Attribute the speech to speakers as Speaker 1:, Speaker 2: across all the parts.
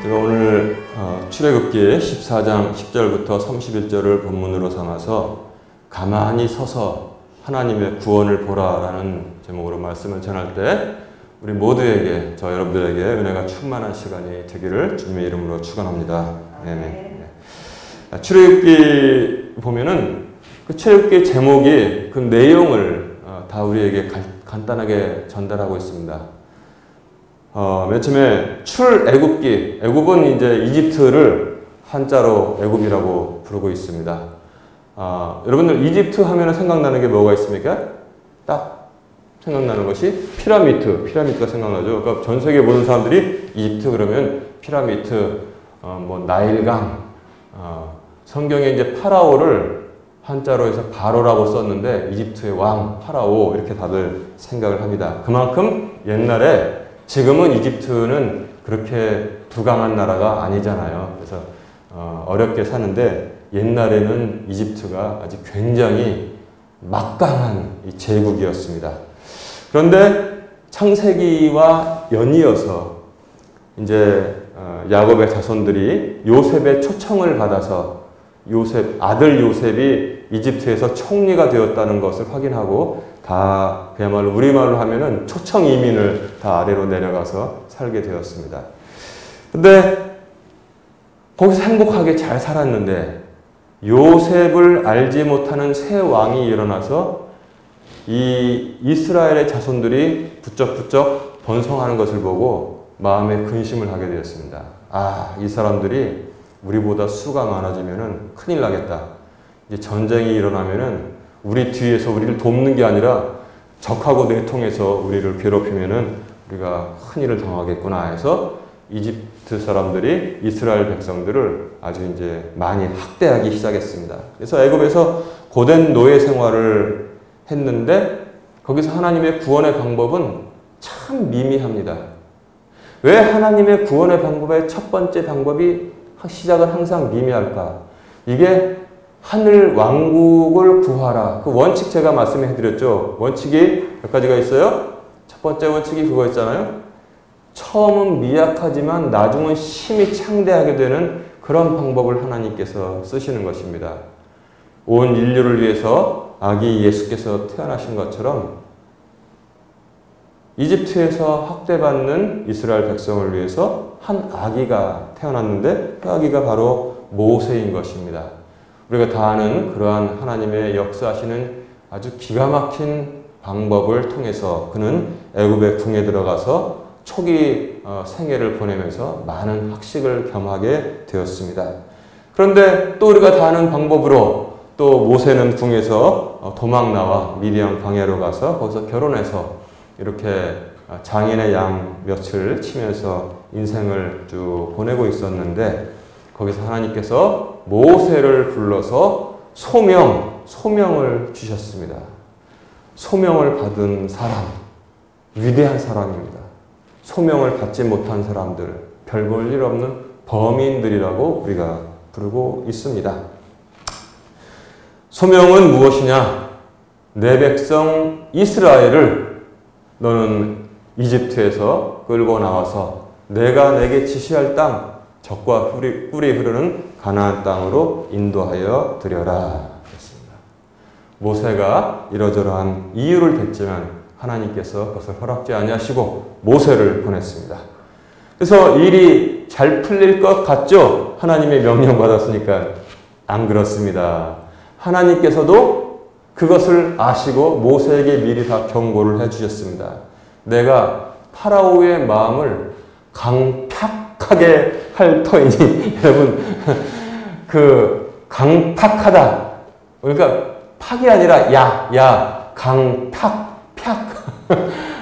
Speaker 1: 제가 오늘 출애굽기 14장 10절부터 31절을 본문으로 삼아서 가만히 서서 하나님의 구원을 보라라는 제목으로 말씀을 전할 때 우리 모두에게, 저 여러분들에게 은혜가 충만한 시간이 되기를 주님의 이름으로 축원합니다. 네. 출애굽기 보면은 그 출애굽기 제목이 그 내용을 다 우리에게 간단하게 전달하고 있습니다. 맨 처음에 출애굽기, 애굽은 이제 이집트를 한자로 애굽이라고 부르고 있습니다. 여러분들 이집트 하면 생각나는 게 뭐가 있습니까? 딱 생각나는 것이 피라미드가 생각나죠. 그러니까 전 세계 모든 사람들이 이집트 그러면 피라미드, 뭐 나일강, 성경에 이제 파라오를 한자로 해서 바로라고 썼는데 이집트의 왕 파라오 이렇게 다들 생각을 합니다. 그만큼 옛날에, 지금은 이집트는 그렇게 두강한 나라가 아니잖아요. 그래서 어렵게 사는데 옛날에는 이집트가 아주 굉장히 막강한 제국이었습니다. 그런데 창세기와 연이어서 이제 야곱의 자손들이 요셉의 초청을 받아서 아들 요셉이 이집트에서 총리가 되었다는 것을 확인하고 다 그야말로 우리말로 하면은 초청 이민을 다 아래로 내려가서 살게 되었습니다. 근데 거기서 행복하게 잘 살았는데 요셉을 알지 못하는 새 왕이 일어나서 이 이스라엘의 자손들이 부쩍부쩍 번성하는 것을 보고 마음에 근심을 하게 되었습니다. 이 사람들이 우리보다 수가 많아지면은 큰일 나겠다. 이제 전쟁이 일어나면은 우리 뒤에서 우리를 돕는 게 아니라 적하고 내통해서 우리를 괴롭히면은 우리가 큰일을 당하겠구나 해서 이집트 사람들이 이스라엘 백성들을 아주 이제 많이 학대하기 시작했습니다. 그래서 애굽에서 고된 노예 생활을 했는데 거기서 하나님의 구원의 방법은 참 미미합니다. 왜 하나님의 구원의 방법의 첫 번째 방법이 시작은 항상 미미할까? 이게 하늘 왕국을 구하라. 그 원칙 제가 말씀해 드렸죠. 원칙이 몇 가지가 있어요? 첫 번째 원칙이 그거 있잖아요. 처음은 미약하지만 나중은 심히 창대하게 되는 그런 방법을 하나님께서 쓰시는 것입니다. 온 인류를 위해서 아기 예수께서 태어나신 것처럼 이집트에서 학대받는 이스라엘 백성을 위해서 한 아기가 태어났는데 그 아기가 바로 모세인 것입니다. 우리가 다 아는 그러한 하나님의 역사하시는 아주 기가 막힌 방법을 통해서 그는 애굽의 궁에 들어가서 초기 생애를 보내면서 많은 학식을 겸하게 되었습니다. 그런데 또 우리가 다 아는 방법으로 또 모세는 궁에서 도망 나와 미디안 광야로 가서 거기서 결혼해서 이렇게 장인의 양 며칠 치면서 인생을 쭉 보내고 있었는데 거기서 하나님께서 모세를 불러서 소명을 주셨습니다. 소명을 받은 사람, 위대한 사람입니다. 소명을 받지 못한 사람들, 별 볼 일 없는 범인들이라고 우리가 부르고 있습니다. 소명은 무엇이냐? 내 백성 이스라엘을 너는 이집트에서 끌고 나와서 내가 내게 지시할 땅, 젖과 꿀이 흐르는 가나안 땅으로 인도하여 드려라. 그랬습니다. 모세가 이러저러한 이유를 댔지만 하나님께서 그것을 허락지 아니하시고 모세를 보냈습니다. 그래서 일이 잘 풀릴 것 같죠? 하나님의 명령 받았으니까. 안 그렇습니다. 하나님께서도 그것을 아시고 모세에게 미리 다 경고를 해주셨습니다. 내가 파라오의 마음을 강팍하게 할 터이니 여러분 그 강팍하다 그러니까 팍이 아니라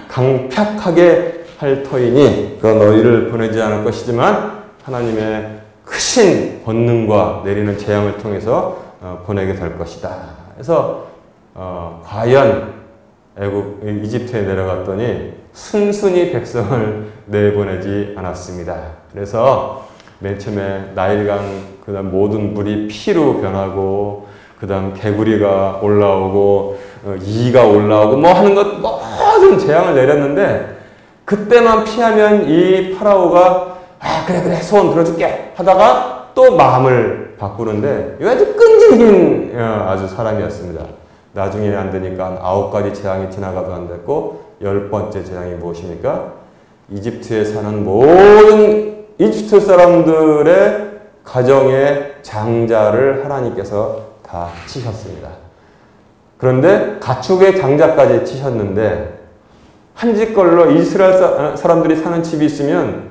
Speaker 1: 강팍하게 할 터이니 그 너희를 보내지 않을 것이지만 하나님의 크신 권능과 내리는 재앙을 통해서 보내게 될 것이다. 그래서 과연 이집트에 내려갔더니 순순히 백성을 내보내지 않았습니다. 그래서 맨 처음에 나일강 그다음 모든 물이 피로 변하고 그다음 개구리가 올라오고 이가 올라오고 뭐 하는 것 모든 재앙을 내렸는데 그때만 피하면 이 파라오가 그래 소원 들어줄게 하다가 또 마음을 바꾸는데 이 아주 끈질긴 아주 사람이었습니다. 나중에 안 되니까 9가지 재앙이 지나가도 안 됐고 10번째 재앙이 무엇입니까? 이집트에 사는 모든 이집트 사람들의 가정의 장자를 하나님께서 다 치셨습니다. 그런데 가축의 장자까지 치셨는데 한 집 걸로 이스라엘 사람들이 사는 집이 있으면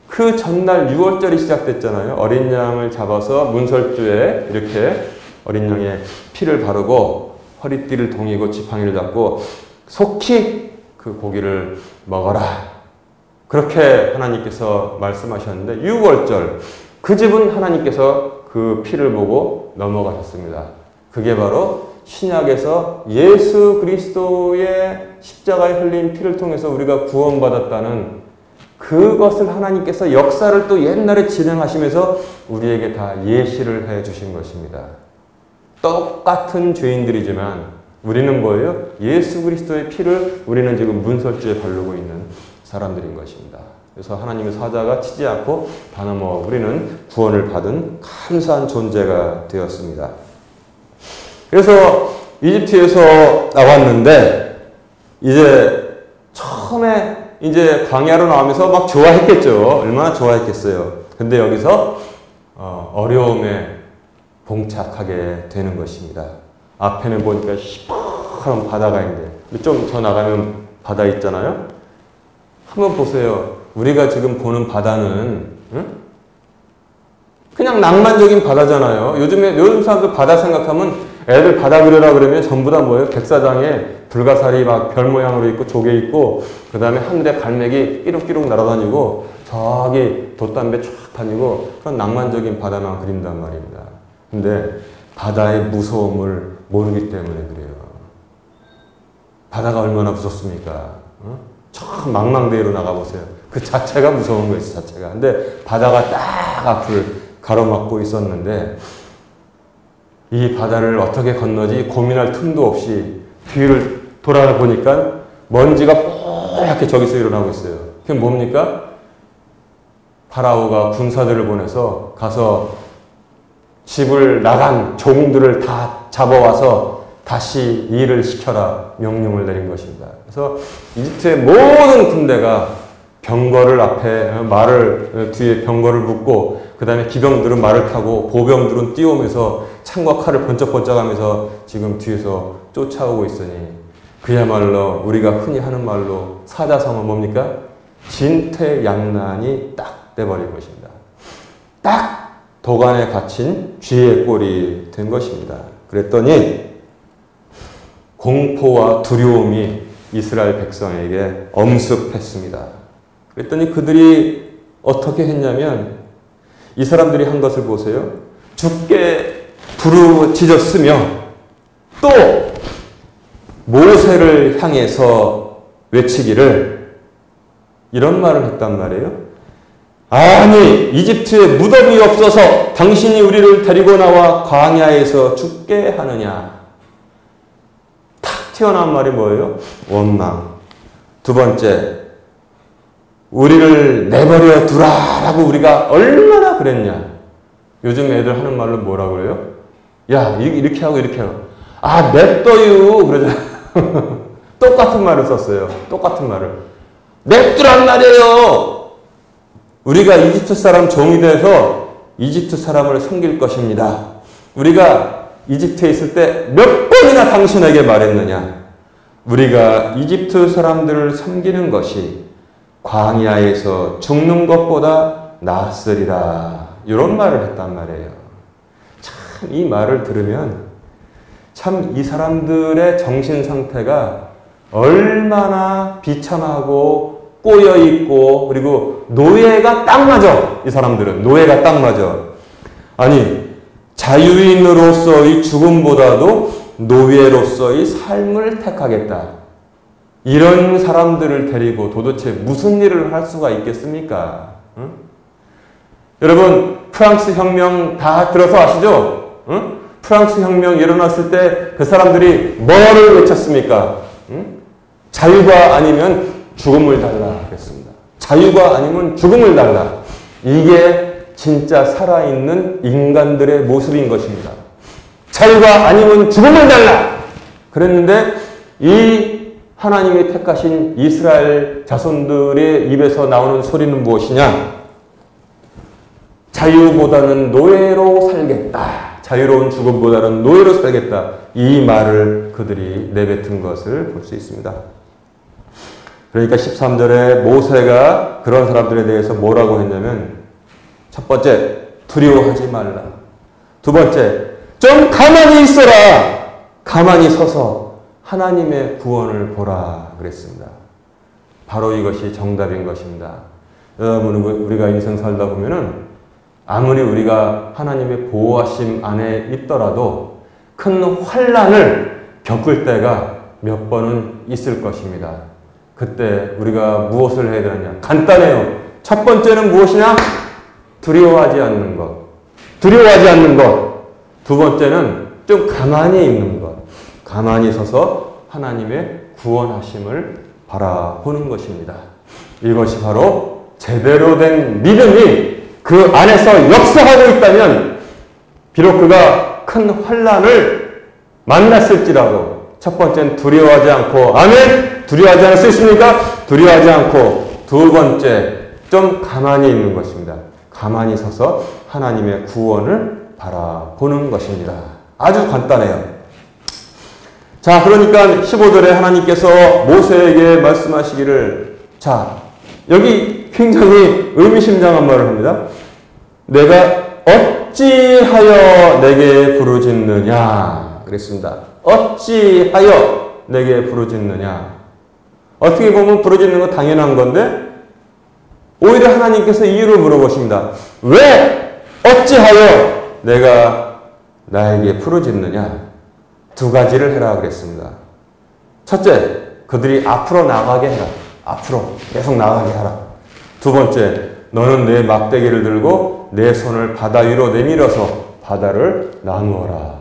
Speaker 1: 그 전날 6월절이 시작됐잖아요. 어린 양을 잡아서 문설주에 이렇게 어린 양의 피를 바르고 허리띠를 동이고 지팡이를 잡고 속히 그 고기를 먹어라. 그렇게 하나님께서 말씀하셨는데 6월절 그 집은 하나님께서 그 피를 보고 넘어가셨습니다. 그게 바로 신약에서 예수 그리스도의 십자가에 흘린 피를 통해서 우리가 구원받았다는 그것을 하나님께서 역사를 또 옛날에 진행하시면서 우리에게 다 예시를 해 주신 것입니다. 똑같은 죄인들이지만 우리는 뭐예요? 예수 그리스도의 피를 우리는 지금 문설주에 바르고 있는 사람들인 것입니다. 그래서 하나님의 사자가 치지 않고 다 넘어 우리는 구원을 받은 감사한 존재가 되었습니다. 그래서 이집트에서 나왔는데 이제 처음에 이제 광야로 나오면서 막 좋아했겠죠. 얼마나 좋아했겠어요. 근데 여기서 어려움에 봉착하게 되는 것입니다. 앞에는 보니까 시퍼런 바다가 있는데 좀 더 나가면 바다 있잖아요. 한번 보세요. 우리가 지금 보는 바다는 그냥 낭만적인 바다잖아요. 요즘 사람들 바다 생각하면 애들 바다 그려라 그러면 전부 다 뭐예요? 백사장에 불가사리 막 별 모양으로 있고 조개 있고 그 다음에 하늘에 갈매기 끼룩끼룩 날아다니고 저기 돛담배 쫙 다니고 그런 낭만적인 바다만 그린단 말입니다. 근데 바다의 무서움을 모르기 때문에 그래요. 바다가 얼마나 무섭습니까? 저 망망대해로 나가보세요. 그 자체가 무서운 거예요, 자체가. 근데 바다가 딱 앞을 가로막고 있었는데 이 바다를 어떻게 건너지 고민할 틈도 없이 뒤를 돌아보니까 먼지가 뽀얗게 저기서 일어나고 있어요. 그게 뭡니까? 파라오가 군사들을 보내서 가서 집을 나간 종들을 다 잡아와서 다시 일을 시켜라 명령을 내린 것입니다. 그래서 이집트의 모든 군대가 병거를 앞에 말을 뒤에 병거를 묶고 그 다음에 기병들은 말을 타고 보병들은 뛰어오면서 창과 칼을 번쩍번쩍하면서 지금 뒤에서 쫓아오고 있으니 그야말로 우리가 흔히 하는 말로 사자성어는 뭡니까? 진퇴양난이 딱 돼버린 것입니다. 딱 도간에 갇힌 쥐의 꼴이 된 것입니다. 그랬더니 공포와 두려움이 이스라엘 백성에게 엄습했습니다. 그랬더니 그들이 어떻게 했냐면 이 사람들이 한 것을 보세요. 주께 부르짖었으며 또 모세를 향해서 외치기를 이런 말을 했단 말이에요. 아니 이집트에 무덤이 없어서 당신이 우리를 데리고 나와 광야에서 죽게 하느냐. 탁 튀어나온 말이 뭐예요? 원망. 두 번째, 우리를 내버려 두라라고 우리가 얼마나 그랬냐. 요즘 애들 하는 말로 뭐라고 그래요? 야 이렇게 하고 이렇게 하고 아 냅둬요 그러잖아요. 똑같은 말을 썼어요. 똑같은 말을. 냅두란 말이에요. 우리가 이집트 사람 종이 돼서 이집트 사람을 섬길 것입니다. 우리가 이집트에 있을 때 몇 번이나 당신에게 말했느냐. 우리가 이집트 사람들을 섬기는 것이 광야에서 죽는 것보다 낫으리라. 이런 말을 했단 말이에요. 참 이 말을 들으면 참 이 사람들의 정신 상태가 얼마나 비참하고 꼬여있고 그리고 노예가 딱 맞아. 이 사람들은 노예가 딱 맞아. 아니 자유인으로서의 죽음보다도 노예로서의 삶을 택하겠다. 이런 사람들을 데리고 도대체 무슨 일을 할 수가 있겠습니까? 응? 여러분 프랑스 혁명 다 들어서 아시죠? 응? 프랑스 혁명 일어났을 때 그 사람들이 뭐를 외쳤습니까? 응? 자유가 아니면 죽음을 달라 그랬습니다. 자유가 아니면 죽음을 달라. 이게 진짜 살아있는 인간들의 모습인 것입니다. 자유가 아니면 죽음을 달라! 그랬는데 이 하나님이 택하신 이스라엘 자손들의 입에서 나오는 소리는 무엇이냐? 자유보다는 노예로 살겠다. 자유로운 죽음보다는 노예로 살겠다. 이 말을 그들이 내뱉은 것을 볼 수 있습니다. 그러니까 13절에 모세가 그런 사람들에 대해서 뭐라고 했냐면, 첫 번째, 두려워하지 말라. 두 번째, 좀 가만히 있어라. 가만히 서서 하나님의 구원을 보라 그랬습니다. 바로 이것이 정답인 것입니다. 여러분, 우리가 인생 살다 보면은 아무리 우리가 하나님의 보호하심 안에 있더라도 큰 환난을 겪을 때가 몇 번은 있을 것입니다. 그때 우리가 무엇을 해야 되느냐? 간단해요. 첫 번째는 무엇이냐? 두려워하지 않는 것. 두려워하지 않는 것. 두 번째는 좀 가만히 있는 것. 가만히 서서 하나님의 구원하심을 바라보는 것입니다. 이것이 바로 제대로 된 믿음이 그 안에서 역사하고 있다면 비록 그가 큰 환난을 만났을지라도 첫 번째는 두려워하지 않고, 아멘! 두려워하지 않을 수 있습니까? 두려워하지 않고, 두 번째 좀 가만히 있는 것입니다. 가만히 서서 하나님의 구원을 바라보는 것입니다. 아주 간단해요. 자, 그러니까 15절에 하나님께서 모세에게 말씀하시기를, 자, 여기 굉장히 의미심장한 말을 합니다. 내가 어찌하여 내게 부르짖느냐 그랬습니다. 어찌하여 내게 부르짖느냐. 어떻게 보면 부르짖는 건 당연한 건데 오히려 하나님께서 이유를 물어보십니다. 왜 어찌하여 내가 나에게 부르짖느냐. 두 가지를 해라 그랬습니다. 첫째, 그들이 앞으로 나가게 해라. 앞으로 계속 나가게 하라. 두 번째, 너는 내 막대기를 들고 내 손을 바다 위로 내밀어서 바다를 나누어라.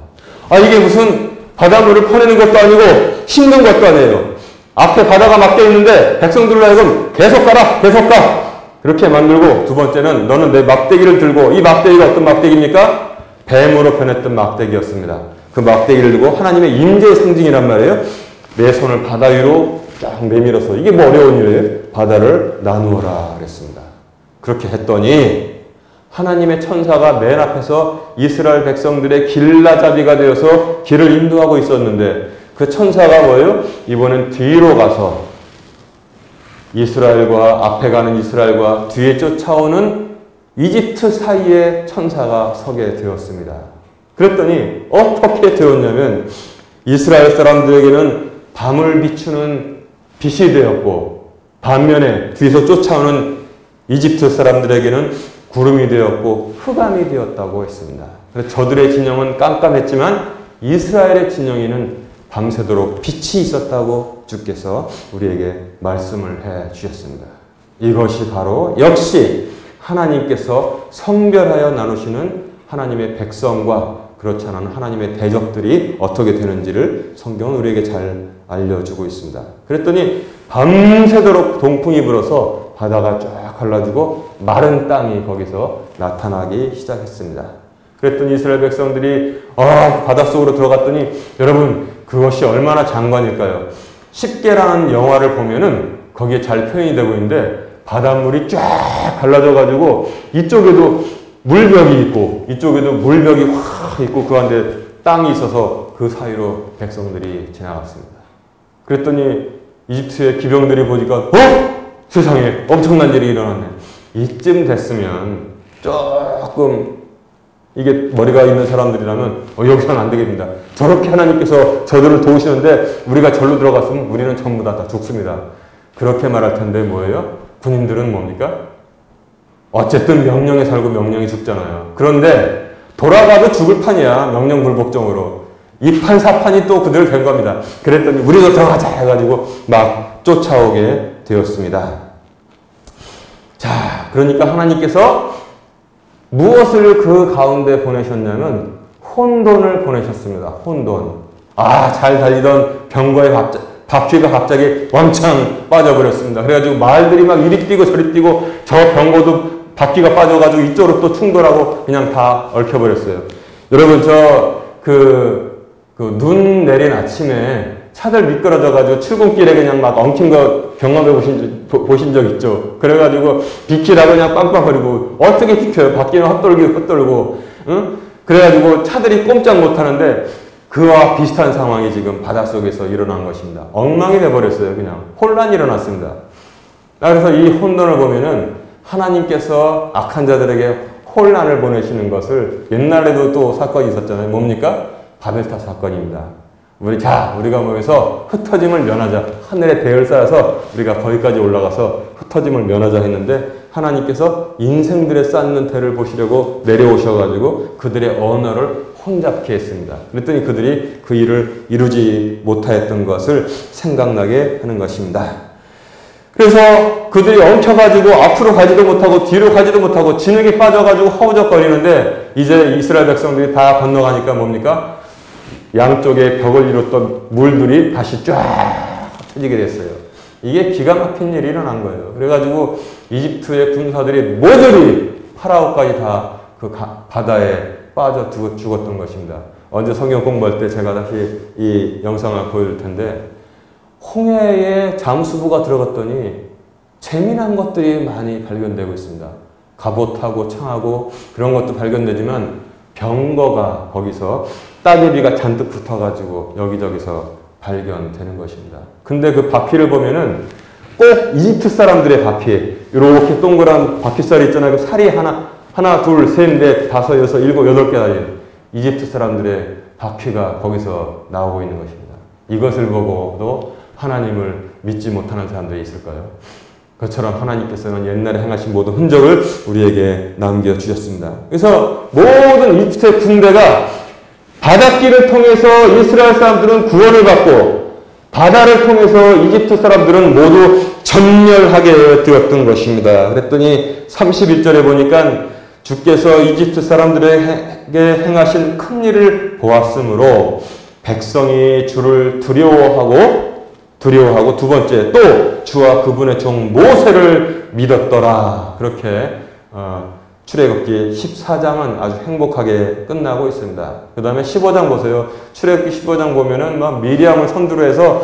Speaker 1: 아, 이게 무슨 바닷물을 퍼내는 것도 아니고 힘든 것도 아니에요. 앞에 바다가 막혀 있는데 백성들로 하여금 계속 가라, 계속 가. 그렇게 만들고, 두 번째는 너는 내 막대기를 들고, 이 막대기가 어떤 막대기입니까? 뱀으로 변했던 막대기였습니다. 그 막대기를 들고 하나님의 임재의 상징이란 말이에요. 내 손을 바다 위로 쫙 내밀어서, 이게 뭐 어려운 일이에요? 바다를 나누어라 그랬습니다. 그렇게 했더니 하나님의 천사가 맨 앞에서 이스라엘 백성들의 길라잡이가 되어서 길을 인도하고 있었는데, 그 천사가 뭐예요? 이번엔 뒤로 가서 이스라엘과, 앞에 가는 이스라엘과 뒤에 쫓아오는 이집트 사이에 천사가 서게 되었습니다. 그랬더니 어떻게 되었냐면 이스라엘 사람들에게는 밤을 비추는 빛이 되었고, 반면에 뒤에서 쫓아오는 이집트 사람들에게는 구름이 되었고 흑암이 되었다고 했습니다. 그래서 저들의 진영은 깜깜했지만 이스라엘의 진영에는 밤새도록 빛이 있었다고 주께서 우리에게 말씀을 해 주셨습니다. 이것이 바로 역시 하나님께서 성별하여 나누시는 하나님의 백성과 그렇지 않은 하나님의 대적들이 어떻게 되는지를 성경은 우리에게 잘 알려주고 있습니다. 그랬더니 밤새도록 동풍이 불어서 바다가 쫙 갈라지고 마른 땅이 거기서 나타나기 시작했습니다. 그랬더니 이스라엘 백성들이 바닷속으로 들어갔더니, 여러분 그것이 얼마나 장관일까요? 10개라는 영화를 보면은 거기에 잘 표현이 되고 있는데, 바닷물이 쫙 갈라져가지고 이쪽에도 물벽이 있고 이쪽에도 물벽이 확 있고 그 안에 땅이 있어서 그 사이로 백성들이 지나갔습니다. 그랬더니 이집트의 기병들이 보니까 세상에 엄청난 일이 일어났네. 이쯤 됐으면 조금, 이게 머리가 있는 사람들이라면 여기서는 안 되겠습니다. 저렇게 하나님께서 저들을 도우시는데 우리가 절로 들어갔으면 우리는 전부 다 죽습니다. 그렇게 말할 텐데 뭐예요? 군인들은 뭡니까? 어쨌든 명령에 살고 명령에 죽잖아요. 그런데 돌아가도 죽을 판이야. 명령 불복종으로. 이판 사판이 또 그대로 된 겁니다. 그랬더니 우리도 들어가자 해가지고 막 쫓아오게 되었습니다. 자, 그러니까 하나님께서 무엇을 그 가운데 보내셨냐면 혼돈을 보내셨습니다. 혼돈. 잘 달리던 병거의 바퀴가 갑자기 왕창 빠져버렸습니다. 그래가지고 말들이 막 이리 뛰고 저리 뛰고 저 병거도 바퀴가 빠져가지고 이쪽으로 또 충돌하고 그냥 다 얽혀버렸어요. 여러분, 눈 내린 아침에 차들 미끄러져가지고 출근길에 그냥 막 엉킨 거 경험해 보신 적 있죠? 그래가지고 비키라고 그냥 빵빵거리고 어떻게 비켜요? 바퀴는 헛돌고, 응? 그래가지고 차들이 꼼짝 못하는데 그와 비슷한 상황이 지금 바닷속에서 일어난 것입니다. 엉망이 돼버렸어요. 그냥 혼란이 일어났습니다. 그래서 이 혼돈을 보면은 하나님께서 악한 자들에게 혼란을 보내시는 것을 옛날에도 또 사건이 있었잖아요. 뭡니까? 바벨탑 사건입니다. 우리가 모여서 흩어짐을 면하자. 하늘에 대를 쌓아서 우리가 거기까지 올라가서 흩어짐을 면하자 했는데 하나님께서 인생들의 쌓는 대를 보시려고 내려오셔가지고 그들의 언어를 혼잡케 했습니다. 그랬더니 그들이 그 일을 이루지 못하였던 것을 생각나게 하는 것입니다. 그래서 그들이 엉켜가지고 앞으로 가지도 못하고 뒤로 가지도 못하고 진흙이 빠져가지고 허우적거리는데 이제 이스라엘 백성들이 다 건너가니까 뭡니까? 양쪽에 벽을 이뤘던 물들이 다시 쫙 합쳐지게 됐어요. 이게 기가 막힌 일이 일어난 거예요. 그래가지고 이집트의 군사들이 모조리 파라오까지 다 그 바다에 빠져 죽었던 것입니다. 언제 성경 공부할 때 제가 다시 이 영상을 보여줄 텐데 홍해에 잠수부가 들어갔더니 재미난 것들이 많이 발견되고 있습니다. 갑옷하고 창하고 그런 것도 발견되지만 병거가 거기서 따개비가 잔뜩 붙어가지고 여기저기서 발견되는 것입니다. 근데 그 바퀴를 보면은 꼭 이집트 사람들의 바퀴, 이렇게 동그란 바퀴살이 있잖아요. 그 살이 하나, 둘, 셋, 넷, 다섯, 여섯, 일곱, 여덟 개 달린 이집트 사람들의 바퀴가 거기서 나오고 있는 것입니다. 이것을 보고도 하나님을 믿지 못하는 사람들이 있을까요? 그처럼 하나님께서는 옛날에 행하신 모든 흔적을 우리에게 남겨주셨습니다. 그래서 모든 이집트의 군대가 바닷길을 통해서 이스라엘 사람들은 구원을 받고 바다를 통해서 이집트 사람들은 모두 전멸하게 되었던 것입니다. 그랬더니 31절에 보니까 주께서 이집트 사람들에게 행하신 큰 일을 보았으므로 백성이 주를 두려워하고 두 번째 또 주와 그분의 종 모세를 믿었더라. 그렇게 출애굽기 14장은 아주 행복하게 끝나고 있습니다. 그 다음에 15장 보세요. 출애굽기 15장 보면은 막 미리암을 선두로 해서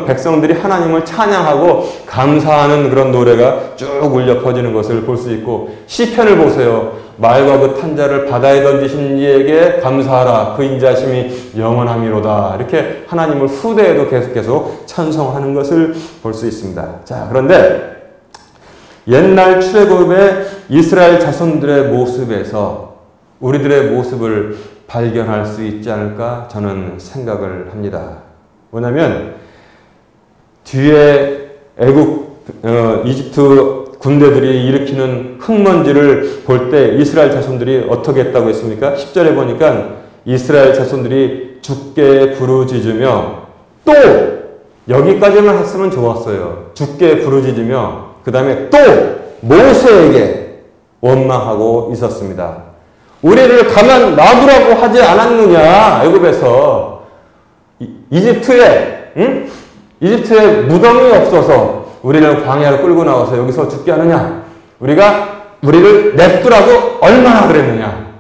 Speaker 1: 백성들이 하나님을 찬양하고 감사하는 그런 노래가 쭉 울려 퍼지는 것을 볼 수 있고, 시편을 보세요. 말과 그 탄자를 바다에 던지신 이에게 감사하라. 그 인자심이 영원함이로다. 이렇게 하나님을 후대에도 계속 찬송하는 것을 볼 수 있습니다. 자, 그런데 옛날 출애굽의 이스라엘 자손들의 모습에서 우리들의 모습을 발견할 수 있지 않을까 저는 생각을 합니다. 뭐냐면 뒤에 이집트 군대들이 일으키는 흙먼지를 볼 때 이스라엘 자손들이 어떻게 했다고 했습니까? 10절에 보니까 이스라엘 자손들이 주께 부르짖으며, 또 여기까지만 했으면 좋았어요. 주께 부르짖으며 그 다음에 또 모세에게 원망하고 있었습니다. 우리를 가만 놔두라고 하지 않았느냐. 애굽에서 이집트에 무덤이 없어서 우리를 광야로 끌고 나와서 여기서 죽게 하느냐. 우리를 냅두라고 얼마나 그랬느냐.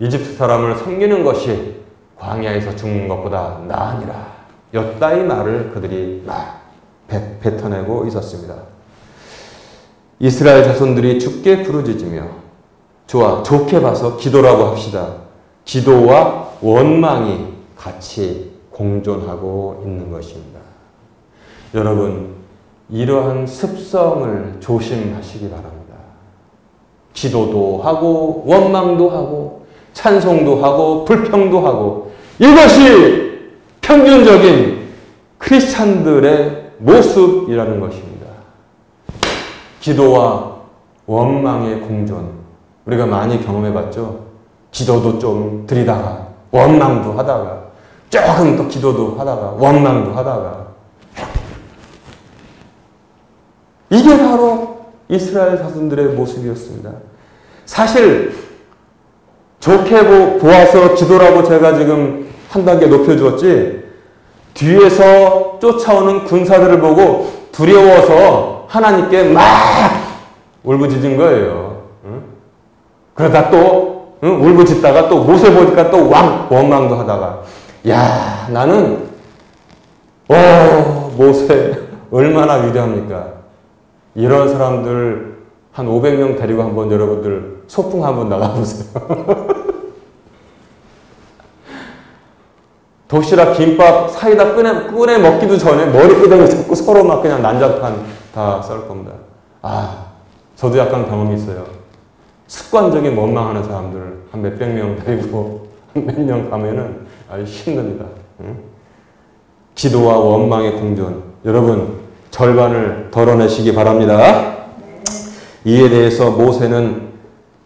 Speaker 1: 이집트 사람을 섬기는 것이 광야에서 죽는 것보다 나으니라. 여따위 말을 그들이 뱉어내고 있었습니다. 이스라엘 자손들이 주께 부르짖으며, 좋아, 좋게 봐서 기도라고 합시다. 기도와 원망이 같이 공존하고 있는 것입니다. 여러분, 이러한 습성을 조심하시기 바랍니다. 기도도 하고 원망도 하고 찬송도 하고 불평도 하고, 이것이 평균적인 크리스찬들의 모습이라는 것입니다. 기도와 원망의 공존, 우리가 많이 경험해봤죠. 기도도 좀 드리다가 원망도 하다가 조금 또 기도도 하다가 원망도 하다가, 이게 바로 이스라엘 자손들의 모습이었습니다. 사실 좋게 보아서 기도라고 제가 지금 한 단계 높여주었지, 뒤에서 쫓아오는 군사들을 보고 두려워서 하나님께 막 울부짖은 거예요. 응? 그러다 또 울부짖다가 또 모세 보니까 또 원망도 하다가 야 나는 모세 얼마나 위대합니까? 이런 사람들 한 500명 데리고 한번 여러분들 소풍 한번 나가보세요. 도시락, 김밥, 사이다 꺼내 먹기도 전에 머리끄댕이 잡고 서로 막 그냥 난장판 다 썰 겁니다. 저도 약간 경험이 있어요. 습관적인 원망하는 사람들 한 몇백 명 데리고 몇 명 가면은 아주 힘듭니다. 기도와 원망의 공존. 여러분 절반을 덜어내시기 바랍니다. 이에 대해서 모세는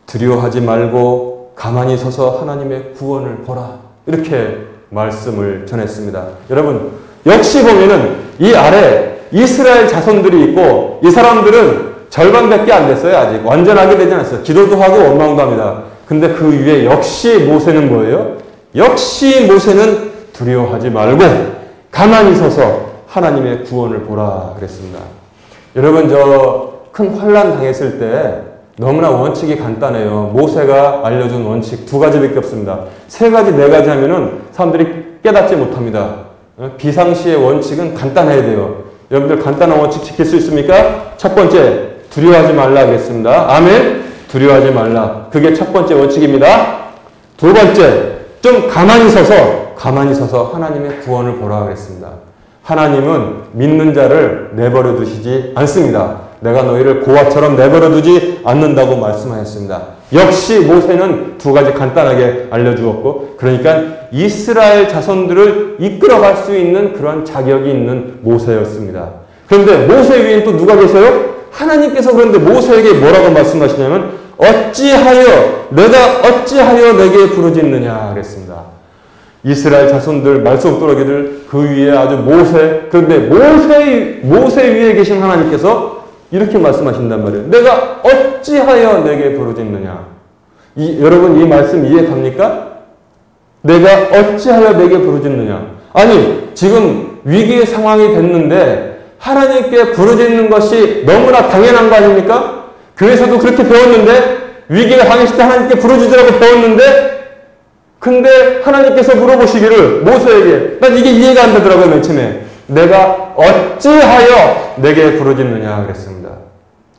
Speaker 1: 두려워하지 말고 가만히 서서 하나님의 구원을 보라. 이렇게 말씀을 전했습니다. 여러분 역시 보면은 이 아래 이스라엘 자손들이 있고 이 사람들은 절반밖에 안 됐어요. 아직 완전하게 되지 않았어요. 기도도 하고 원망도 합니다. 근데 그 위에 역시 모세는 뭐예요? 역시 모세는 두려워하지 말고 가만히 서서 하나님의 구원을 보라 그랬습니다. 여러분 저 큰 환난 당했을 때 너무나 원칙이 간단해요. 모세가 알려준 원칙 두 가지밖에 없습니다. 세 가지, 네 가지 하면은 사람들이 깨닫지 못합니다. 비상시의 원칙은 간단해야 돼요. 여러분들 간단한 원칙 지킬 수 있습니까? 첫 번째, 두려워하지 말라 하겠습니다. 아멘? 두려워하지 말라. 그게 첫 번째 원칙입니다. 두 번째, 좀 가만히 서서 하나님의 구원을 보라 그랬습니다. 하나님은 믿는 자를 내버려 두시지 않습니다. 내가 너희를 고아처럼 내버려 두지 않는다고 말씀하셨습니다. 역시 모세는 두 가지 간단하게 알려주었고, 그러니까 이스라엘 자손들을 이끌어갈 수 있는 그런 자격이 있는 모세였습니다. 그런데 모세 위엔 또 누가 계세요? 하나님께서 그런데 모세에게 뭐라고 말씀하시냐면 내가 어찌하여 내게 부르짖느냐 그랬습니다. 이스라엘 자손들 말썽꾸러기들 그 위에 아주 그런데 모세 위에 계신 하나님께서 이렇게 말씀하신단 말이에요. 내가 어찌하여 내게 부르짖느냐. 여러분 이 말씀 이해 갑니까? 내가 어찌하여 내게 부르짖느냐. 아니 지금 위기의 상황이 됐는데 하나님께 부르짖는 것이 너무나 당연한 거 아닙니까? 교회에서도 그렇게 배웠는데 위기가 당했을 때 하나님께 부르짖으라고 배웠는데 근데 하나님께서 물어보시기를 모세에게 난 이게 이해가 안 되더라고요. 맨 처음에 내가 어찌하여 내게 부르짖느냐 그랬습니다.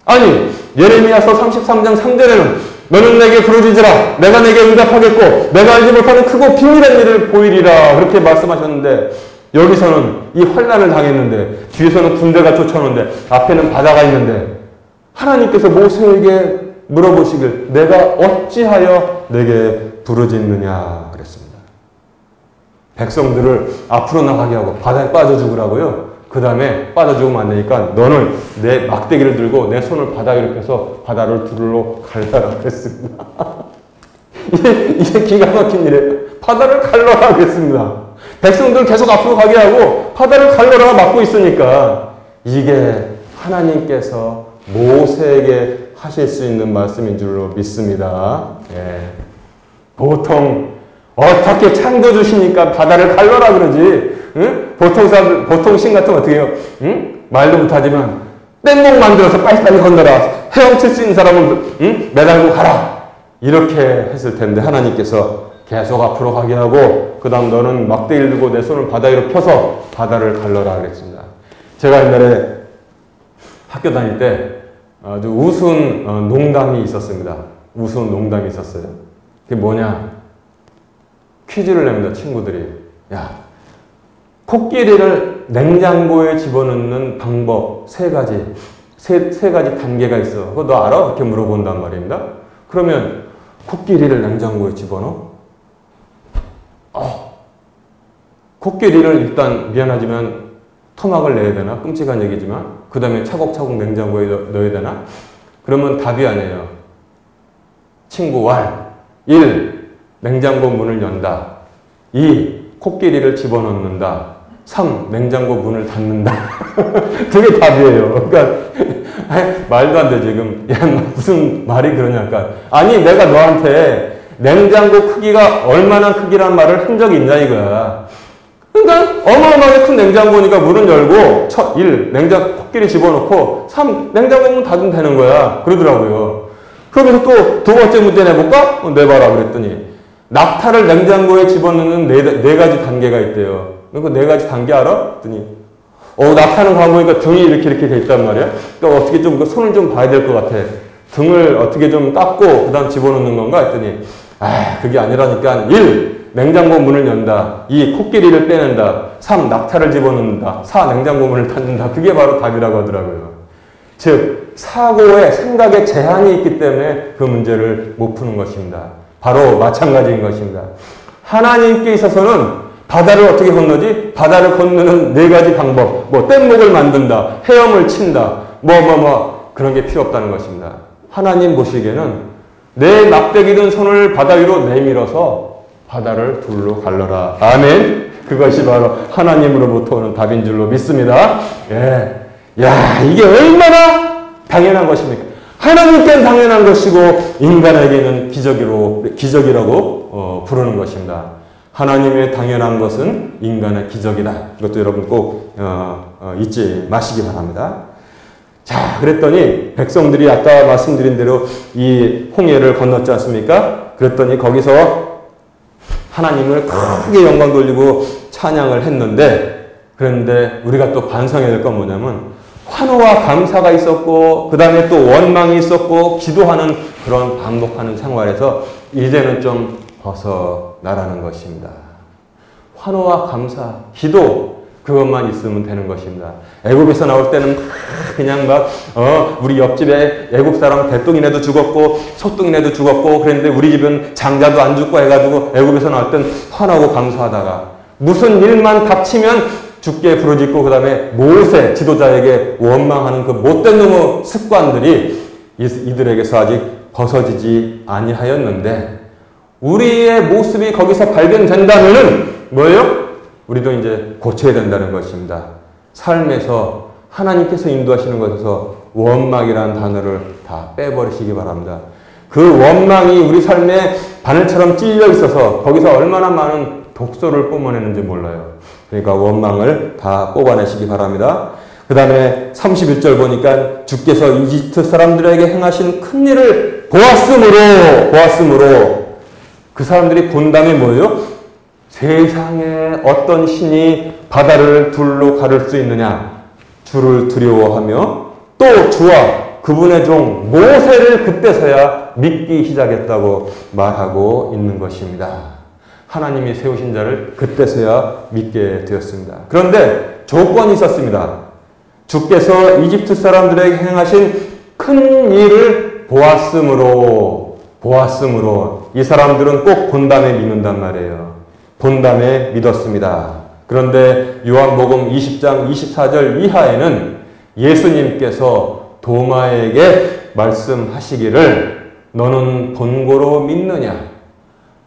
Speaker 1: 아니 예레미야서 33장 3절에는 너는 내게 부르짖으라 내가 내게 응답하겠고 내가 알지 못하는 크고 비밀한 일을 보이리라 그렇게 말씀하셨는데 여기서는 이 환난을 당했는데 뒤에서는 군대가 쫓아오는데 앞에는 바다가 있는데 하나님께서 모세에게 물어보시길 내가 어찌하여 내게 부르짖느냐 그랬습니다. 백성들을 앞으로 나가게 하고 바다에 빠져 죽으라고요. 그 다음에 빠져 죽으면 안 되니까 너는 내 막대기를 들고 내 손을 바다에 이렇게 해서 바다를 둘러 갈라라 그랬습니다. 이게 기가 막힌 일이에요. 바다를 갈라라 그랬습니다. 백성들 계속 앞으로 가게 하고 바다를 갈라라 막고 있으니까 이게 하나님께서 모세에게 하실 수 있는 말씀인 줄로 믿습니다. 예. 보통 어떻게 창조 주시니까 바다를 갈라라 그러지. 응? 보통 신 같으면 어떻게 해요? 응? 말도 못하지만 뗏목 만들어서 빨리빨리 건너라. 헤엄칠 수 있는 사람은 매달고 가라. 이렇게 했을 텐데 하나님께서 계속 앞으로 가게 하고 그 다음 너는 막대기를 들고 내 손을 바다 위로 펴서 바다를 갈라라 그랬습니다. 제가 옛날에 학교 다닐 때 아주 우스운 농담이 있었습니다. 우스운 농담이 있었어요. 그게 뭐냐? 퀴즈를 냅니다. 친구들이. 야, 코끼리를 냉장고에 집어넣는 방법 세 가지 단계가 있어. 그거 너 알아? 이렇게 물어본단 말입니다. 그러면 코끼리를 냉장고에 집어넣어? 코끼리를 일단 미안하지만 토막을 내야 되나? 끔찍한 얘기지만 그 다음에 차곡차곡 냉장고에 넣어야 되나? 그러면 답이 아니에요. 친구 왈 1. 냉장고 문을 연다. 2. 코끼리를 집어넣는다. 3. 냉장고 문을 닫는다. 그게 답이에요. 그러니까 말도 안 돼 지금. 야 무슨 말이 그러냐니까. 아니 내가 너한테 냉장고 크기가 얼마나 크기란 말을 한 적이 있냐 이거야. 그러니까 어마어마하게 큰 냉장고니까 문을 열고 1. 코끼리 집어넣고 3. 냉장고 문 닫으면 되는 거야. 그러더라고요. 그러면서 또 두 번째 문제 내볼까? 내봐라 그랬더니 낙타를 냉장고에 집어넣는 네 가지 단계가 있대요. 그 네 가지 단계 알아? 그랬더니 낙타는 가보니까 등이 이렇게 돼 있단 말이야. 그러니까 어떻게 좀 손을 좀 봐야 될 것 같아. 등을 어떻게 좀 닦고 그 다음 집어넣는 건가 했더니 그게 아니라니까 1. 냉장고 문을 연다. 2. 코끼리를 빼낸다. 3. 낙타를 집어넣는다. 4. 냉장고 문을 닫는다. 그게 바로 답이라고 하더라고요. 즉 사고에 생각에 제한이 있기 때문에 그 문제를 못 푸는 것입니다. 바로 마찬가지인 것입니다. 하나님께 있어서는 바다를 어떻게 건너지? 바다를 건너는 네 가지 방법. 뗏목을 만든다. 헤엄을 친다. 그런 게 필요 없다는 것입니다. 하나님 보시기에는 내 막대기든 손을 바다 위로 내밀어서 바다를 둘로 갈라라. 아멘. 그것이 바로 하나님으로부터 오는 답인 줄로 믿습니다. 예. 야, 이게 얼마나 당연한 것입니까? 하나님께는 당연한 것이고 인간에게는 기적이라고 부르는 것입니다. 하나님의 당연한 것은 인간의 기적이다. 이것도 여러분 꼭 잊지 마시기 바랍니다. 자, 그랬더니 백성들이 아까 말씀드린 대로 이 홍해를 건넜지 않습니까? 그랬더니 거기서 하나님을 크게 영광 돌리고 찬양을 했는데, 그런데 우리가 또 반성해야 될 건 뭐냐면 환호와 감사가 있었고 그 다음에 또 원망이 있었고 기도하는 그런 반복하는 생활에서 이제는 좀 벗어나라는 것입니다. 환호와 감사, 기도 그것만 있으면 되는 것입니다. 애굽에서 나올 때는 그냥 우리 옆집에 애굽 사람 대뚱이네도 죽었고 소뚱이네도 죽었고 그랬는데 우리 집은 장자도 안 죽고 해가지고 애굽에서 나올 땐 환호하고 감사하다가 무슨 일만 닥치면 죽게 부르짖고 그 다음에 모세 지도자에게 원망하는 그 못된 놈의 습관들이 이들에게서 아직 벗어지지 아니하였는데 우리의 모습이 거기서 발견된다면은 뭐예요? 우리도 이제 고쳐야 된다는 것입니다. 삶에서 하나님께서 인도하시는 것에서 원망이라는 단어를 다 빼버리시기 바랍니다. 그 원망이 우리 삶에 바늘처럼 찔려 있어서 거기서 얼마나 많은 독소를 뿜어내는지 몰라요. 그러니까 원망을 다 뽑아내시기 바랍니다. 그 다음에 31절 보니까 주께서 이집트 사람들에게 행하신 큰 일을 보았으므로 그 사람들이 본다음에 뭐예요? 세상에 어떤 신이 바다를 둘로 가를 수 있느냐? 주를 두려워하며 또 주와 그분의 종 모세를 그때서야 믿기 시작했다고 말하고 있는 것입니다. 하나님이 세우신 자를 그때서야 믿게 되었습니다. 그런데 조건이 있었습니다. 주께서 이집트 사람들에게 행하신 큰 일을 보았으므로 이 사람들은 꼭 본 다음에 믿는단 말이에요. 본 다음에 믿었습니다. 그런데 요한복음 20장 24절 이하에는 예수님께서 도마에게 말씀하시기를 너는 본고로 믿느냐?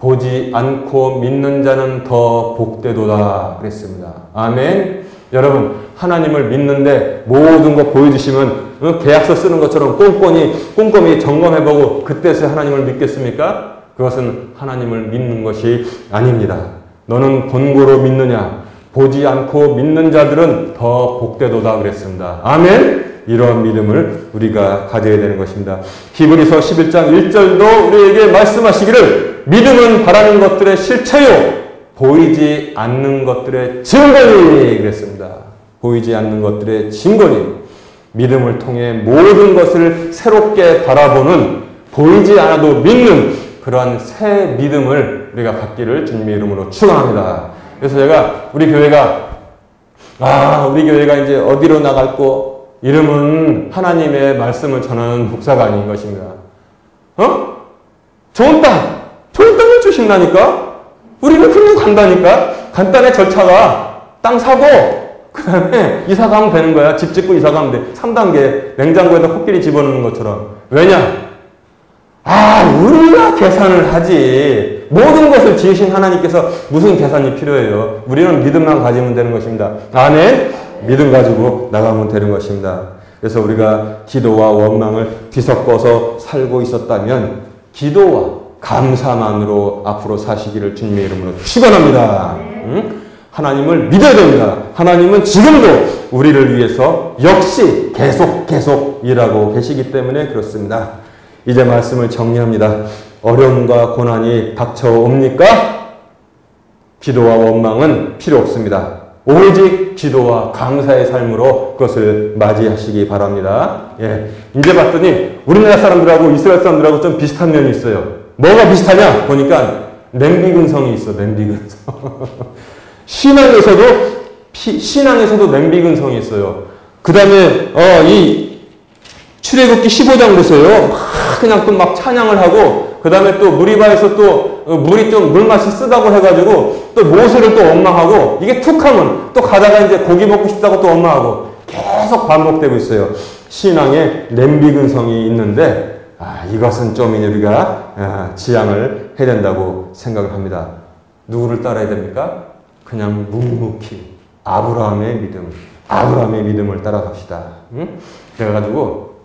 Speaker 1: 보지 않고 믿는 자는 더 복되도다 그랬습니다. 아멘. 여러분 하나님을 믿는데 모든 거 보여주시면 계약서 쓰는 것처럼 꼼꼼히 점검해보고 그때서야 하나님을 믿겠습니까? 그것은 하나님을 믿는 것이 아닙니다. 너는 본고로 믿느냐? 보지 않고 믿는 자들은 더 복되도다 그랬습니다. 아멘. 이런 믿음을 우리가 가져야 되는 것입니다. 히브리서 11장 1절도 우리에게 말씀하시기를 믿음은 바라는 것들의 실체요 보이지 않는 것들의 증거니 그랬습니다. 보이지 않는 것들의 증거니 믿음을 통해 모든 것을 새롭게 바라보는 보이지 않아도 믿는 그러한 새 믿음을 우리가 갖기를 주님의 이름으로 축원합니다. 그래서 제가 우리 교회가 이제 어디로 나갈고 이름은 하나님의 말씀을 전하는 목사가 아닌 것입니다. 좋은 땅을 주신다니까? 우리는 그냥 간다니까? 간단한 절차가 땅 사고, 그 다음에 이사 가면 되는 거야. 집 짓고 이사 가면 돼. 3단계. 냉장고에다 코끼리 집어넣는 것처럼. 왜냐? 우리가 계산을 하지. 모든 것을 지으신 하나님께서 무슨 계산이 필요해요? 우리는 믿음만 가지면 되는 것입니다. 아멘? 믿음 가지고 나가면 되는 것입니다. 그래서 우리가 기도와 원망을 뒤섞어서 살고 있었다면 기도와 감사만으로 앞으로 사시기를 주님의 이름으로 축원합니다. 하나님을 믿어야 됩니다. 하나님은 지금도 우리를 위해서 역시 계속 일하고 계시기 때문에 그렇습니다. 이제 말씀을 정리합니다. 어려움과 고난이 닥쳐옵니까? 기도와 원망은 필요 없습니다. 오직 기도와 감사의 삶으로 그것을 맞이하시기 바랍니다. 예. 이제 봤더니 우리나라 사람들하고 이스라엘 사람들하고 좀 비슷한 면이 있어요. 뭐가 비슷하냐? 보니까 냄비근성이 있어. 냄비근성. 신앙에서도 냄비근성이 있어요. 그 다음에 이 출애굽기 15장 보세요. 그냥 또 막 찬양을 하고 그 다음에 또 무리바에서 또 물이 좀 물맛이 쓰다고 해가지고 또 모세를 또 원망하고 이게 툭 하면 또 가다가 이제 고기 먹고 싶다고 또 원망하고 계속 반복되고 있어요. 신앙에 냄비근성이 있는데 이것은 좀 우리가 지양을 해야 된다고 생각을 합니다. 누구를 따라야 됩니까? 그냥 묵묵히 아브라함의 믿음을 따라갑시다. 응? 그래가지고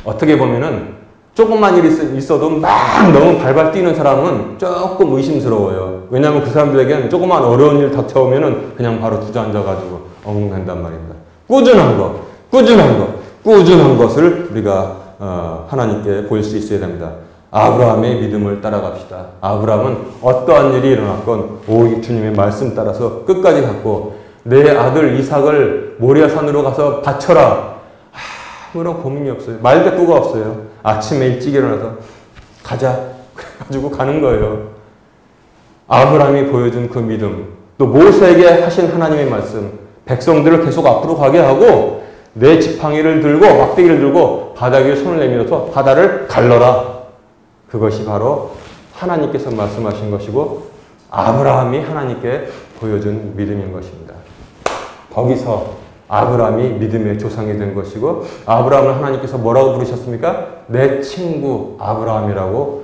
Speaker 1: 어떻게 보면은 조금만 일이 있어도 막 너무 발발 뛰는 사람은 조금 의심스러워요. 왜냐하면 그 사람들에게는 조그만 어려운 일 닥쳐오면은 그냥 바로 주저앉아가지고 엉엉낸단 말입니다. 꾸준한 것을 우리가 하나님께 보일 수 있어야 됩니다. 아브라함의 믿음을 따라갑시다. 아브라함은 어떠한 일이 일어났건 오직 주님의 말씀 따라서 끝까지 갔고 내 아들 이삭을 모리아 산으로 가서 바쳐라. 아무런 고민이 없어요. 말대꾸가 없어요. 아침에 일찍 일어나서 가자. 그래가지고 가는 거예요. 아브라함이 보여준 그 믿음, 또 모세에게 하신 하나님의 말씀, 백성들을 계속 앞으로 가게 하고 내 지팡이를 들고 막대기를 들고 바다 위에 손을 내밀어서 바다를 갈라라. 그것이 바로 하나님께서 말씀하신 것이고 아브라함이 하나님께 보여준 믿음인 것입니다. 거기서 아브라함이 믿음의 조상이 된 것이고 아브라함을 하나님께서 뭐라고 부르셨습니까? 내 친구 아브라함이라고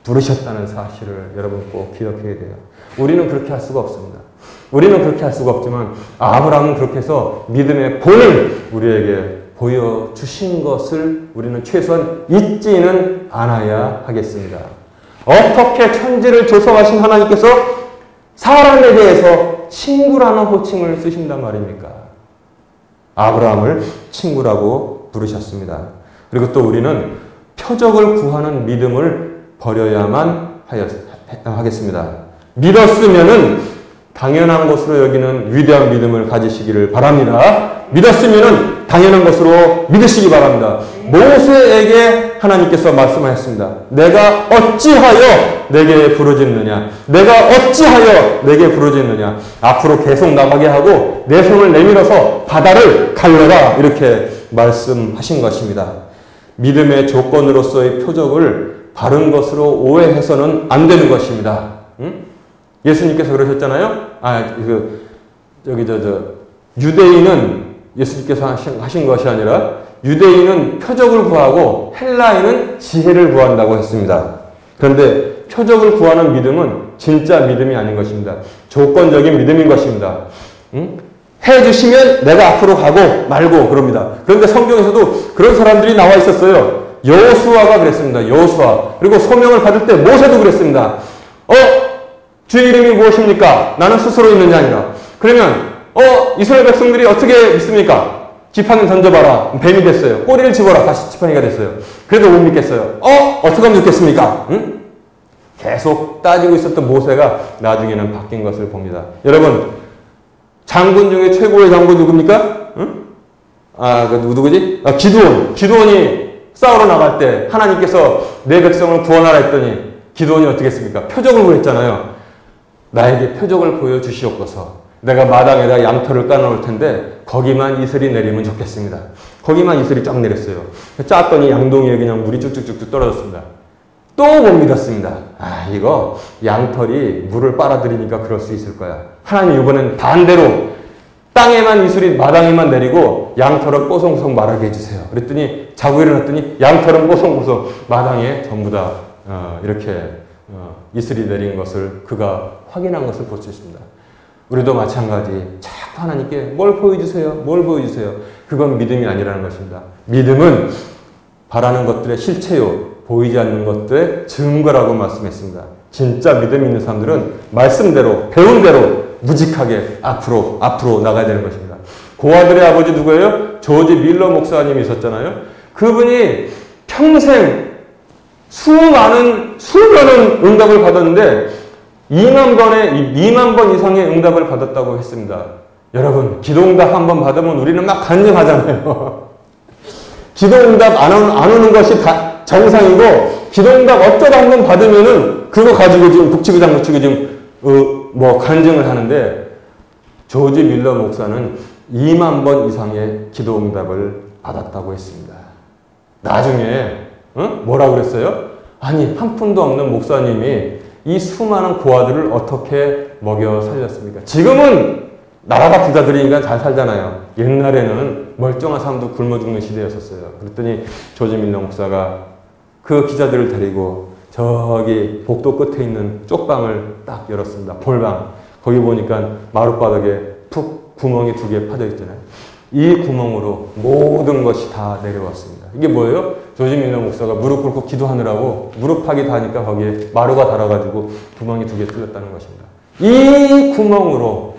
Speaker 1: 부르셨다는 사실을 여러분 꼭 기억해야 돼요. 우리는 그렇게 할 수가 없습니다. 우리는 그렇게 할 수가 없지만 아브라함은 그렇게 해서 믿음의 본을 우리에게 보여주신 것을 우리는 최소한 잊지는 않아야 하겠습니다. 어떻게 천지를 조성하신 하나님께서 사람에 대해서 친구라는 호칭을 쓰신단 말입니까? 아브라함을 친구라고 부르셨습니다. 그리고 또 우리는 표적을 구하는 믿음을 버려야만 하겠습니다. 믿었으면은 당연한 것으로 여기는 위대한 믿음을 가지시기를 바랍니다. 믿었으면은 당연한 것으로 믿으시기 바랍니다. 모세에게 하나님께서 말씀하셨습니다. 내가 어찌하여 내게 부르짖느냐? 내가 어찌하여 내게 부르짖느냐? 앞으로 계속 나가게 하고 내 손을 내밀어서 바다를 갈라라. 이렇게 말씀하신 것입니다. 믿음의 조건으로서의 표적을 바른 것으로 오해해서는 안 되는 것입니다. 응? 예수님께서 그러셨잖아요. 유대인은 예수님께서 하신 것이 아니라 유대인은 표적을 구하고 헬라인은 지혜를 구한다고 했습니다. 그런데 표적을 구하는 믿음은 진짜 믿음이 아닌 것입니다. 조건적인 믿음인 것입니다. 응? 해주시면 내가 앞으로 가고 말고 그럽니다. 그런데 성경에서도 그런 사람들이 나와 있었어요. 여호수아가 그랬습니다. 여호수아. 그리고 소명을 받을 때 모세도 그랬습니다. 주의 이름이 무엇입니까? 나는 스스로 있는 자 아니라. 그러면 이스라엘 백성들이 어떻게 믿습니까? 지팡이 던져봐라. 뱀이 됐어요. 꼬리를 집어라. 다시 지팡이가 됐어요. 그래도 못 믿겠어요. 어떻게 하면 좋겠습니까? 응? 계속 따지고 있었던 모세가 나중에는 바뀐 것을 봅니다. 여러분, 장군 중에 최고의 장군 누굽니까? 응? 누구지? 기드온이 싸우러 나갈 때 하나님께서 내 백성을 구원하라 했더니 기드온이 어떻게 했습니까? 표적을 구했잖아요. 나에게 표적을 보여주시옵소서. 내가 마당에다 양털을 까놓을 텐데 거기만 이슬이 내리면 좋겠습니다. 거기만 이슬이 쫙 내렸어요. 짰더니 양동이에 그냥 물이 쭉쭉쭉 떨어졌습니다. 또 못 믿었습니다. 이거 양털이 물을 빨아들이니까 그럴 수 있을 거야. 하나님 이번엔 반대로 땅에만 이슬이 마당에만 내리고 양털은 뽀송뽀송 마르게 해주세요. 그랬더니 자고 일어났더니 양털은 뽀송뽀송 마당에 전부 다 이렇게 이슬이 내린 것을 그가 확인한 것을 볼 수 있습니다. 우리도 마찬가지 자꾸 하나님께 뭘 보여주세요. 그건 믿음이 아니라는 것입니다. 믿음은 바라는 것들의 실체요. 보이지 않는 것들의 증거라고 말씀했습니다. 진짜 믿음 있는 사람들은 말씀대로 배운 대로 무직하게 앞으로 나가야 되는 것입니다. 고아들의 아버지 누구예요? 조지 밀러 목사님이 있었잖아요. 그분이 평생 수많은, 수많은 응답을 받았는데 2만 번 이상의 응답을 받았다고 했습니다. 여러분, 기도응답 한 번 받으면 우리는 막 간증하잖아요. 기도응답 안 오는 것이 다 정상이고, 기도응답 어쩌다 한 번 받으면은 그거 가지고 지금 북치고 장구치고 지금 간증을 하는데, 조지 밀러 목사는 2만 번 이상의 기도응답을 받았다고 했습니다. 나중에 뭐라고 그랬어요? 아니, 한 푼도 없는 목사님이 이 수많은 고아들을 어떻게 먹여 살렸습니까? 지금은 나라가 부자들이니까 잘 살잖아요. 옛날에는 멀쩡한 사람도 굶어 죽는 시대였었어요. 그랬더니 조지 밀러 목사가 그 기자들을 데리고 저기 복도 끝에 있는 쪽방을 딱 열었습니다. 볼방. 거기 보니까 마룻바닥에 푹 구멍이 2개 파져 있잖아요. 이 구멍으로 모든 것이 다 내려왔습니다. 이게 뭐예요? 조지 밀러 목사가 무릎 꿇고 기도하느라고 무릎팍이 닿으니까 거기에 마루가 달아가지고 구멍이 2개 뚫렸다는 것입니다. 이 구멍으로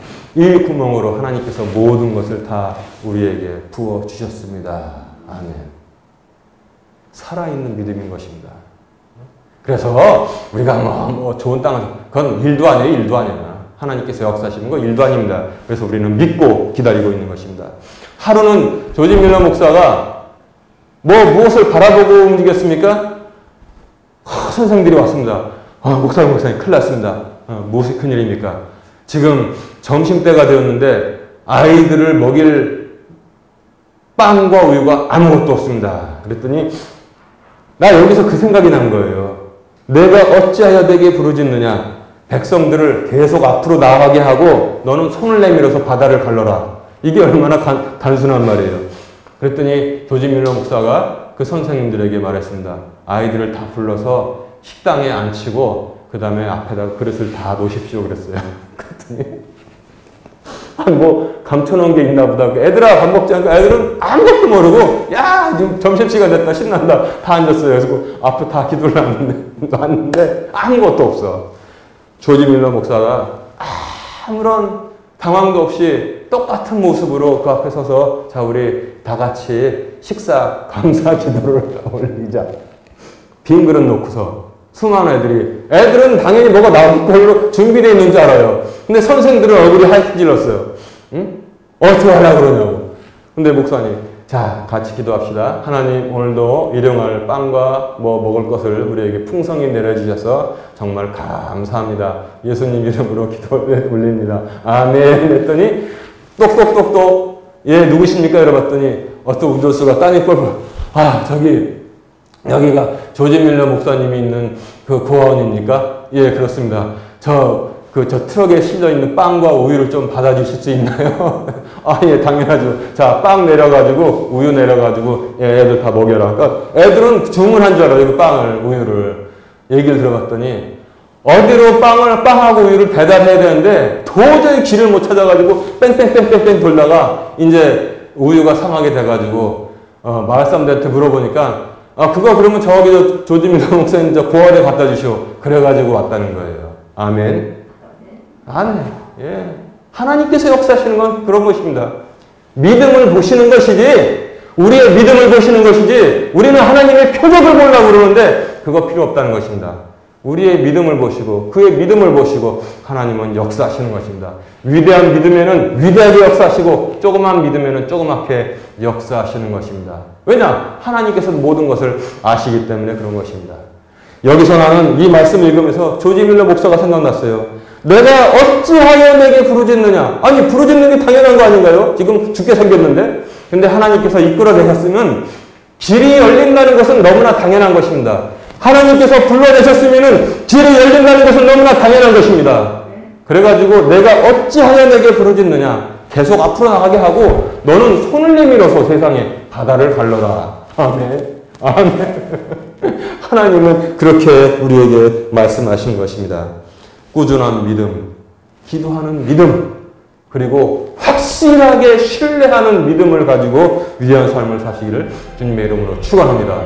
Speaker 1: 하나님께서 모든 것을 다 우리에게 부어주셨습니다. 아멘. 살아있는 믿음인 것입니다. 그래서 우리가 좋은 땅을, 그건 일도 아니에요, 일도 아니에요. 하나님께서 역사하시는 거 일도 아닙니다. 그래서 우리는 믿고 기다리고 있는 것입니다. 하루는 조지 밀러 목사가 무엇을 바라보고 움직였습니까? 선생들이 왔습니다. 목사님 큰일 났습니다. 무엇이 큰일입니까? 지금 점심때가 되었는데 아이들을 먹일 빵과 우유가 아무것도 없습니다. 그랬더니 나 여기서 그 생각이 난 거예요. 내가 어찌하여 내게 부르짖느냐? 백성들을 계속 앞으로 나아가게 하고 너는 손을 내밀어서 바다를 갈라라. 이게 얼마나 단순한 말이에요. 그랬더니 조지 밀러 목사가 그 선생님들에게 말했습니다. 아이들을 다 불러서 식당에 앉히고 그 다음에 앞에다가 그릇을 다 놓으십시오 그랬어요. 그랬더니 감춰놓은 게 있나 보다. 애들아 밥 먹지 않고 애들은 아무것도 모르고 야 지금 점심시간 됐다 신난다 다 앉았어요. 그래서 앞에 다 기도를 놨는데 아무것도 없어. 조지 밀러 목사가 아무런 당황도 없이 똑같은 모습으로 그 앞에 서서 자 우리 다 같이 식사 감사 기도를 올리자. 빈 그릇 놓고서 수많은 애들은 당연히 뭐가 나올 걸로 준비되어 있는 줄 알아요. 근데 선생들은 얼굴이 하얗게 질렀어요. 응? 어떻게 하려고 그러냐고. 근데 목사님, 자, 같이 기도합시다. 하나님, 오늘도 일용할 빵과 먹을 것을 우리에게 풍성히 내려주셔서 정말 감사합니다. 예수님 이름으로 기도 올립니다. 아멘. 했더니, 똑똑똑똑, 예, 누구십니까? 이러봤더니, 어떤 운전수가 따니 뻘뻘, 여기가 조지 밀러 목사님이 있는 그 고아원입니까? 예, 그렇습니다. 저 트럭에 실려있는 빵과 우유를 좀 받아주실 수 있나요? 예, 당연하죠. 자, 빵 내려가지고, 우유 내려가지고, 예, 애들 다 먹여라. 그러니까 애들은 주문한 줄 알아요. 그 빵을, 우유를. 얘기를 들어봤더니, 어디로 빵하고 우유를 배달해야 되는데, 도저히 길을 못 찾아가지고, 뺑뺑뺑뺑뺑 돌다가, 이제 우유가 상하게 돼가지고, 마을 사람들한테 물어보니까, 그거 그러면 저기 조지 밀러 목사님 고아원에 갖다 주시오. 그래가지고 왔다는 거예요. 아멘. 아멘. 예. 하나님께서 역사하시는 건 그런 것입니다. 믿음을 보시는 것이지, 우리의 믿음을 보시는 것이지, 우리는 하나님의 표적을 보려고 그러는데, 그거 필요 없다는 것입니다. 우리의 믿음을 보시고, 그의 믿음을 보시고, 하나님은 역사하시는 것입니다. 위대한 믿음에는 위대하게 역사하시고, 조그만 믿음에는 조그맣게 역사하시는 것입니다. 왜냐? 하나님께서 모든 것을 아시기 때문에 그런 것입니다. 여기서 나는 이 말씀을 읽으면서 조지 밀러 목사가 생각났어요. 내가 어찌하여 내게 부르짖느냐? 아니, 부르짖는 게 당연한 거 아닌가요? 지금 죽게 생겼는데? 근데 하나님께서 이끌어내셨으면 길이 열린다는 것은 너무나 당연한 것입니다. 하나님께서 불러내셨으면 길이 열린다는 것은 너무나 당연한 것입니다. 그래가지고 내가 어찌하여 내게 부르짖느냐? 계속 앞으로 나가게 하고 너는 손을 내밀어서 세상에 바다를 갈라라. 아멘. 아멘. 하나님은 그렇게 우리에게 말씀하신 것입니다. 꾸준한 믿음, 기도하는 믿음, 그리고 확실하게 신뢰하는 믿음을 가지고 위대한 삶을 사시기를 주님의 이름으로 축원합니다.